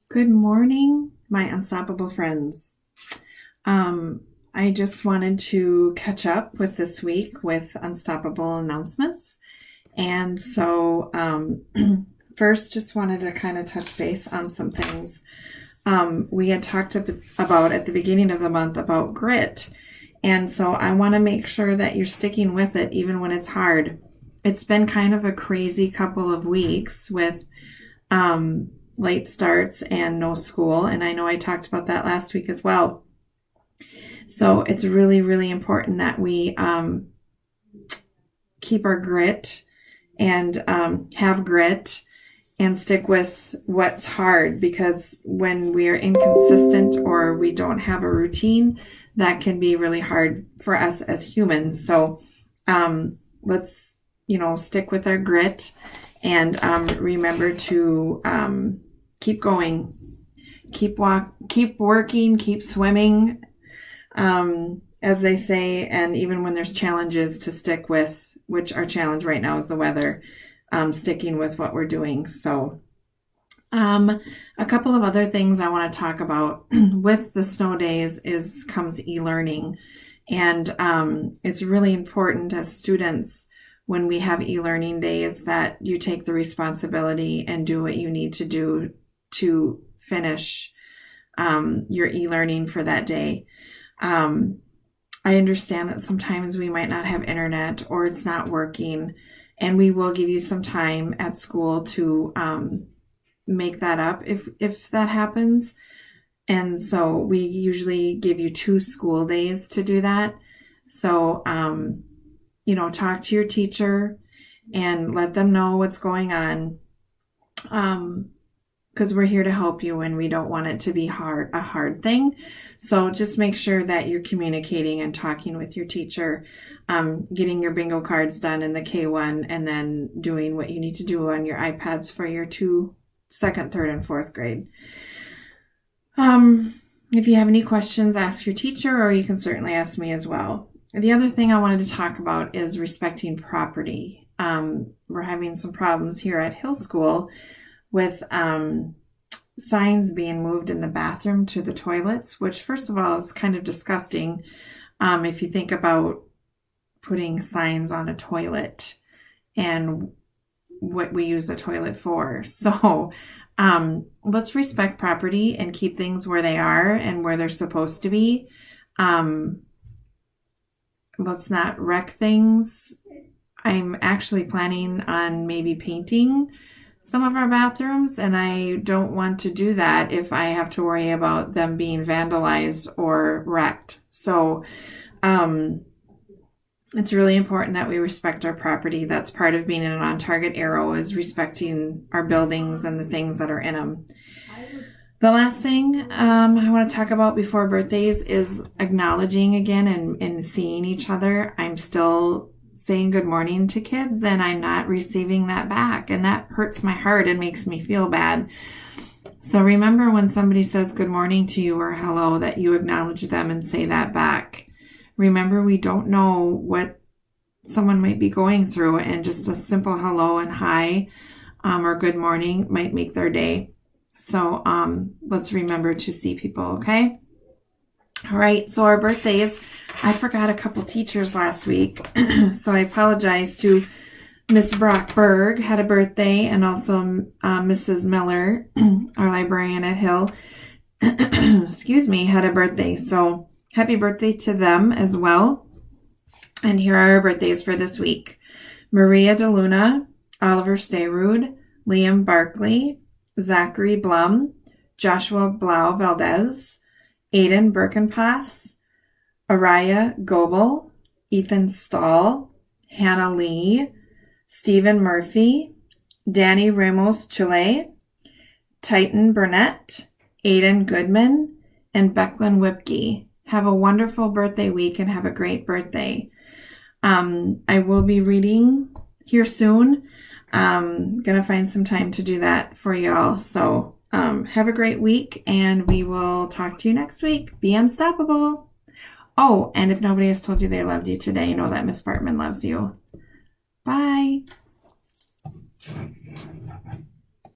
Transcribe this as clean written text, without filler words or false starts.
Good morning, my unstoppable friends. I just wanted to catch up with this week with unstoppable announcements. And so, first, just wanted to kind of touch base on some things. We had talked about at the beginning of the month about grit. And so, I want to make sure that you're sticking with it even when it's hard. It's been kind of a crazy couple of weeks with late starts and no school. And I know I talked about that last week as well. So it's really, really important that we keep our grit and have grit and stick with what's hard, because when we are inconsistent or we don't have a routine, that can be really hard for us as humans. So let's, stick with our grit and remember to keep going, keep working, keep swimming, as they say. And even when there's challenges, to stick with, which our challenge right now is the weather, sticking with what we're doing. So a couple of other things I want to talk about with the snow days comes e-learning. And it's really important as students, when we have e-learning days, that you take the responsibility and do what you need to do to finish your e-learning for that day. I understand that sometimes we might not have internet or it's not working, and we will give you some time at school to make that up if that happens. And so we usually give you 2 school days to do that. So, talk to your teacher and let them know what's going on. Because we're here to help you, and we don't want it to be a hard thing. So just make sure that you're communicating and talking with your teacher, getting your bingo cards done in the K1, and then doing what you need to do on your iPads for your 2nd, 3rd, and 4th grade. If you have any questions, ask your teacher, or you can certainly ask me as well. The other thing I wanted to talk about is respecting property. We're having some problems here at Hill School with signs being moved in the bathroom to the toilets, which, first of all, is kind of disgusting if you think about putting signs on a toilet and what we use a toilet for. So let's respect property and keep things where they are and where they're supposed to be. Let's not wreck things. I'm actually planning on maybe painting some of our bathrooms, and I don't want to do that if I have to worry about them being vandalized or wrecked. So it's really important that we respect our property. That's part of being an on-target arrow, is respecting our buildings and the things that are in them. The last thing I want to talk about before birthdays is acknowledging again and seeing each other. I'm still saying good morning to kids, and I'm not receiving that back, and that hurts my heart and makes me feel bad. So remember, when somebody says good morning to you or hello, that you acknowledge them and say that back. Remember, we don't know what someone might be going through, and just a simple hello and hi or good morning might make their day. So let's remember to see people, okay? All right, so our birthdays, I forgot a couple teachers last week, so I apologize to Miss Brockberg, had a birthday, and also Mrs. Miller, our librarian at Hill, excuse me, had a birthday. So happy birthday to them as well. And here are our birthdays for this week. Maria DeLuna, Oliver Stayrude, Liam Barkley, Zachary Blum, Joshua Blau Valdez, Aiden Birkenpass, Araya Goebel, Ethan Stahl, Hannah Lee, Stephen Murphy, Danny Ramos Chile, Titan Burnett, Aiden Goodman, and Becklin Whipke. Have a wonderful birthday week and have a great birthday. I will be reading here soon. Gonna find some time to do that for y'all. So have a great week, and we will talk to you next week. Be unstoppable. Oh, and if nobody has told you they loved you today, know that Miss Bartman loves you. Bye.